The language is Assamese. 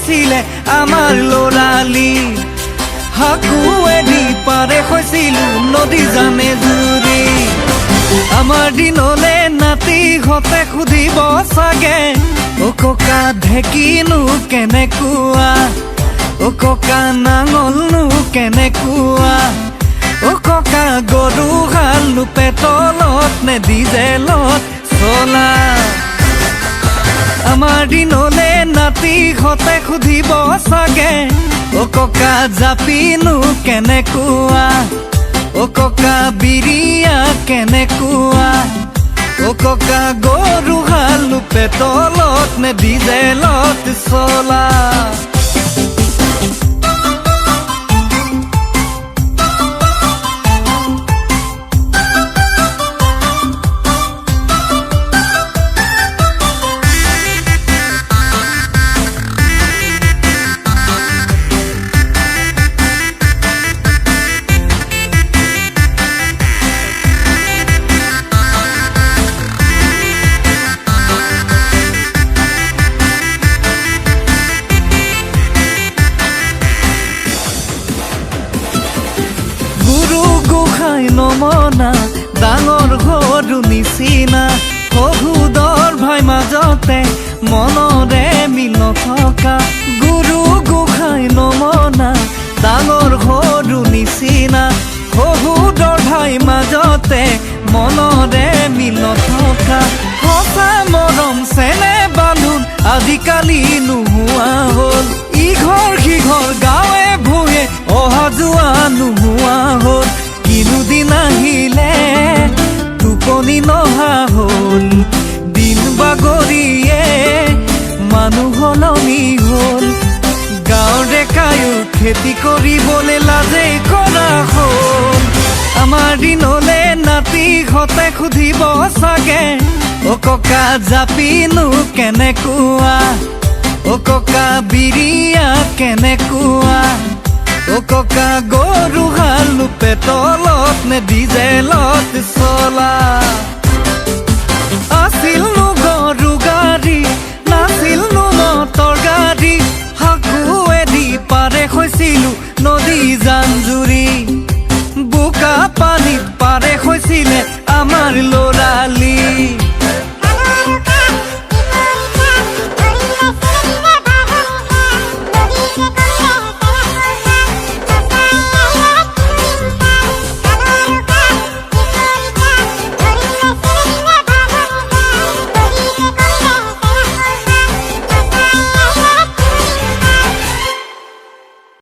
হৈছিলে আমাৰ ল'ৰালি হাকুৱেদি পাৰে হৈছিলো নদী জানে জুৰি আমাৰ দিনলে নাতিহঁতে সুধিব চাগে অ ককা ঢেকিনো কেনেকুৱা অ ককা নাঙলনো কেনেকুৱা অ ককা গৰু হালনো পেটলত নে ডিজেলত চলা আমাৰ দিনলে নাতিহঁতে সুধিব চাগে অ ককা জাপিনো কেনেকুৱা অ ককা বিৰিয়া কেনেকুৱা অ ককা গৰু হালনো পেটলত নে ডিজেলত চলা নমনা ডাঙৰ ঘৰু নিচিনা শহুদৰ ভাই মাজতে মনৰে মিল নথকা গুৰু গোসাঁই নমনা ডাঙৰ ঘৰু নিচিনা শহুদৰ ভাই মাজতে মনৰে মিল নথকা সঁচা মৰম চেনে বান্ধোন আজিকালি নোহোৱা হ'ল ইঘৰ সিঘৰ গাঁৱে ভূঞে অহা যোৱা নোহোৱা হ'ল দিন আহিলে টোপনি নহা হ'ল দিন বাগৰিয়ে মানুহ সলনি হ'ল গাঁৱৰ ডেকায়ো খেতি কৰিবলৈ লাজে কৰা হ'ল আমাৰ দিনলে নাতিহঁতে সুধিব চাগে অ ককা জাপিনো কেনেকুৱা অ ককা বিৰিয়া কেনেকুৱা অ ককা গৰু হালনো পেটলত নে